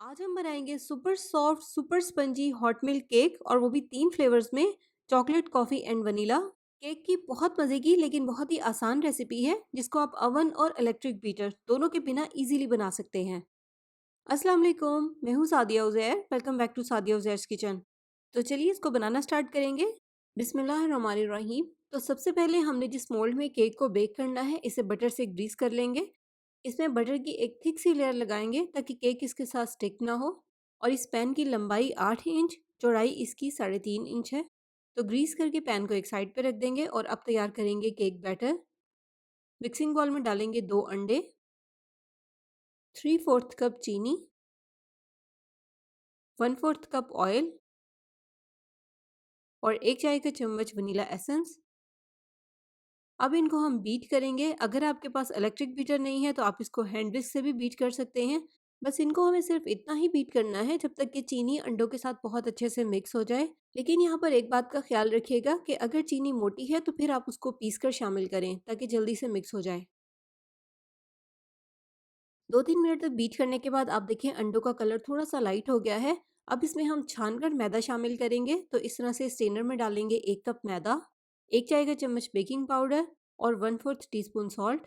आज हम बनाएंगे super soft super spongy hot milk cake और वो भी 3 फ्लेवर्स में, chocolate, coffee and vanilla. Cake की बहुत मज़े की लेकिन बहुत ही आसान रेसिपी है जिसको आप अवन और इलेक्ट्रिक बीटर दोनों के बिना इजीली बना सकते हैं। अस्सलाम वालेकुम, मैं हूँ Sadia Uzair. Welcome back to Sadia Uzair's kitchen. तो चलिए इसको बनाना स्टार्ट करेंगे। बिस्मिल्लाहिर्रहमानिर्रहीम। तो सबसे पहले हमने जिस मोल्ड में केक को बेक करना है इसे बटर से ग्रीस कर लेंगे। इसमें बटर की एक थिक सी लेयर लगाएंगे ताकि केक इसके साथ स्टिक ना हो। और इस पैन की लंबाई 8 इंच, चौड़ाई इसकी 3.5 इंच है। तो ग्रीस करके पैन को एक साइड पे रख देंगे और अब तैयार करेंगे केक बैटर। मिक्सिंग बाउल में डालेंगे 2 अंडे, 3/4 कप चीनी, 1/4 कप ऑयल और 1 चाय का चम्मच वनीला एसेंस। अब इनको हम बीट करेंगे। अगर आपके पास इलेक्ट्रिक बीटर नहीं है तो आप इसको हैंड विस्क से भी बीट कर सकते हैं। बस इनको हमें सिर्फ इतना ही बीट करना है जब तक कि चीनी अंडों के साथ बहुत अच्छे से मिक्स हो जाए। लेकिन यहाँ पर एक बात का ख्याल रखिएगा कि अगर चीनी मोटी है तो फिर आप उसको पीस कर शामिल करें ताकि जल्दी से मिक्स हो जाए। 2-3 मिनट तक बीट करने के बाद आप देखें अंडों का कलर थोड़ा सा लाइट हो गया है। अब इसमें हम छानकर मैदा शामिल करेंगे। तो इस तरह से स्टेनर में डालेंगे 1 कप मैदा, 1 चाय का चम्मच बेकिंग पाउडर और 1/4 टीस्पून सॉल्ट।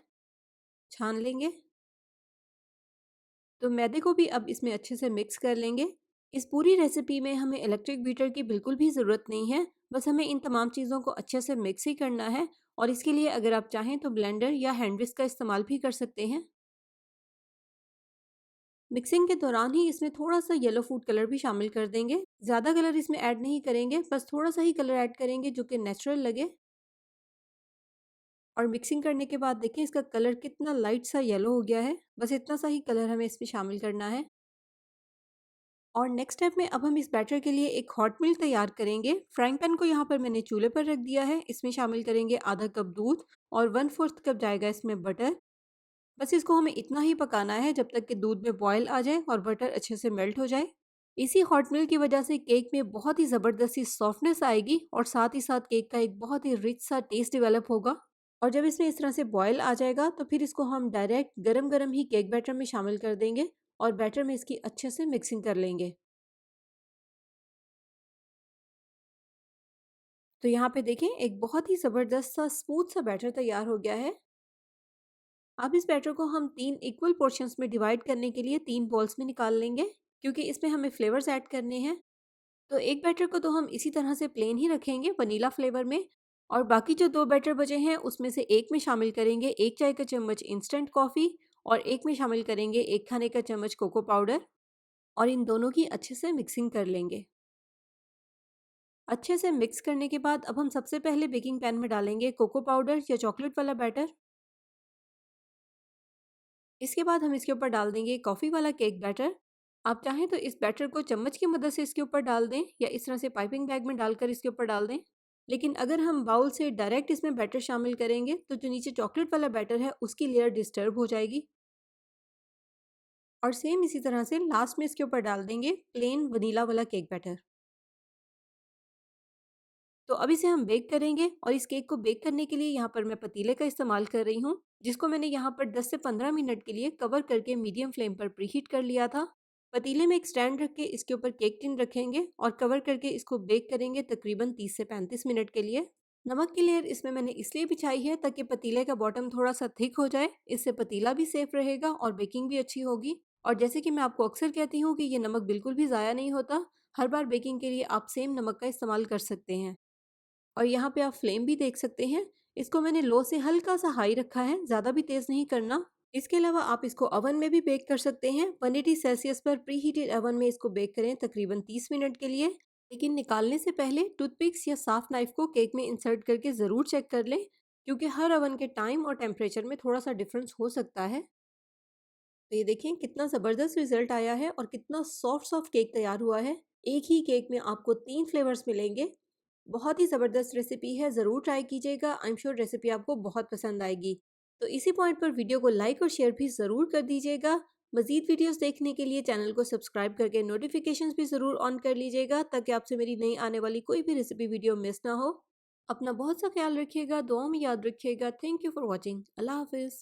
छान लेंगे। तो मैदे को भी अब इसमें अच्छे से मिक्स कर लेंगे। इस पूरी रेसिपी में हमें इलेक्ट्रिक बीटर की बिल्कुल भी ज़रूरत नहीं है। बस हमें इन तमाम चीज़ों को अच्छे से मिक्स ही करना है। और इसके लिए अगर आप चाहें तो ब्लेंडर या हैंड विस्क का इस्तेमाल भी कर सकते हैं। मिक्सिंग के दौरान ही इसमें थोड़ा सा येलो फूड कलर भी शामिल कर देंगे। ज़्यादा कलर इसमें ऐड नहीं करेंगे, बस थोड़ा सा ही कलर ऐड करेंगे जो कि नेचुरल लगे। और मिक्सिंग करने के बाद देखें इसका कलर कितना लाइट सा येलो हो गया है। बस इतना सा ही कलर हमें इसमें शामिल करना है। और नेक्स्ट स्टेप में अब हम इस बैटर के लिए एक हॉट मिल्क तैयार करेंगे। फ्राइंग पैन को यहाँ पर मैंने चूल्हे पर रख दिया है। इसमें शामिल करेंगे आधा कप दूध और 1/4 कप जाएगा इसमें बटर। बस इसको हमें इतना ही पकाना है जब तक कि दूध में बॉयल आ जाए और बटर अच्छे से मेल्ट हो जाए। इसी हॉट मिल्क की वजह से केक में बहुत ही ज़बरदस्त सी सॉफ्टनेस आएगी और साथ ही साथ केक का एक बहुत ही रिच सा टेस्ट डेवलप होगा। और जब इसमें इस तरह से बॉयल आ जाएगा तो फिर इसको हम डायरेक्ट गरम गरम ही केक बैटर में शामिल कर देंगे और बैटर में इसकी अच्छे से मिक्सिंग कर लेंगे। तो यहाँ पे देखें एक बहुत ही ज़बरदस्त सा स्मूथ सा बैटर तैयार हो गया है। अब इस बैटर को हम 3 इक्वल पोर्शंस में डिवाइड करने के लिए 3 बॉल्स में निकाल लेंगे, क्योंकि इसमें हमें फ्लेवर्स ऐड करने हैं। तो एक बैटर को तो हम इसी तरह से प्लेन ही रखेंगे वनीला फ्लेवर में। और बाकी जो 2 बैटर बचे हैं उसमें से एक में शामिल करेंगे 1 चाय का चम्मच इंस्टेंट कॉफ़ी और एक में शामिल करेंगे 1 खाने का चम्मच कोको पाउडर। और इन दोनों की अच्छे से मिक्सिंग कर लेंगे। अच्छे से मिक्स करने के बाद अब हम सबसे पहले बेकिंग पैन में डालेंगे कोको पाउडर या चॉकलेट वाला बैटर। इसके बाद हम इसके ऊपर डाल देंगे कॉफ़ी वाला केक बैटर। आप चाहें तो इस बैटर को चम्मच की मदद से इसके ऊपर डाल दें या इस तरह से पाइपिंग बैग में डालकर इसके ऊपर डाल दें। लेकिन अगर हम बाउल से डायरेक्ट इसमें बैटर शामिल करेंगे तो जो नीचे चॉकलेट वाला बैटर है उसकी लेयर डिस्टर्ब हो जाएगी। और सेम इसी तरह से लास्ट में इसके ऊपर डाल देंगे प्लेन वनीला वाला केक बैटर। तो अब इसे हम बेक करेंगे और इस केक को बेक करने के लिए यहाँ पर मैं पतीले का इस्तेमाल कर रही हूँ, जिसको मैंने यहाँ पर 10 से 15 मिनट के लिए कवर करके मीडियम फ्लेम पर प्रीहीट कर लिया था। पतीले में एक स्टैंड रख के इसके ऊपर केक टिन रखेंगे और कवर करके इसको बेक करेंगे तकरीबन 30 से 35 मिनट के लिए। नमक की लेयर इसमें मैंने इसलिए बिछाई है ताकि पतीले का बॉटम थोड़ा सा थिक हो जाए। इससे पतीला भी सेफ रहेगा और बेकिंग भी अच्छी होगी। और जैसे कि मैं आपको अक्सर कहती हूँ कि ये नमक बिल्कुल भी ज़ाया नहीं होता। हर बार बेकिंग के लिए आप सेम नमक का इस्तेमाल कर सकते हैं। और यहाँ पे आप फ्लेम भी देख सकते हैं। इसको मैंने लो से हल्का सा हाई रखा है, ज़्यादा भी तेज़ नहीं करना। इसके अलावा आप इसको ओवन में भी बेक कर सकते हैं। 180 सेल्सियस पर प्री हीटेड ओवन में इसको बेक करें तकरीबन 30 मिनट के लिए। लेकिन निकालने से पहले टूथपिक्स या साफ नाइफ को केक में इंसर्ट करके ज़रूर चेक कर लें, क्योंकि हर ओवन के टाइम और टेम्परेचर में थोड़ा सा डिफरेंस हो सकता है। तो ये देखें कितना ज़बरदस्त रिजल्ट आया है और कितना सॉफ्ट सॉफ्ट केक तैयार हुआ है। एक ही केक में आपको 3 फ्लेवर्स मिलेंगे। बहुत ही ज़बरदस्त रेसिपी है, ज़रूर ट्राई कीजिएगा। आई एम श्योर रेसिपी आपको बहुत पसंद आएगी। तो इसी पॉइंट पर वीडियो को लाइक और शेयर भी ज़रूर कर दीजिएगा। मज़ीद वीडियोस देखने के लिए चैनल को सब्सक्राइब करके नोटिफिकेशंस भी ज़रूर ऑन कर लीजिएगा ताकि आपसे मेरी नई आने वाली कोई भी रेसिपी वीडियो मिस ना हो। अपना बहुत सा ख्याल रखिएगा, दुआओं में याद रखिएगा। Thank you for watching. अल्लाह हाफिज़।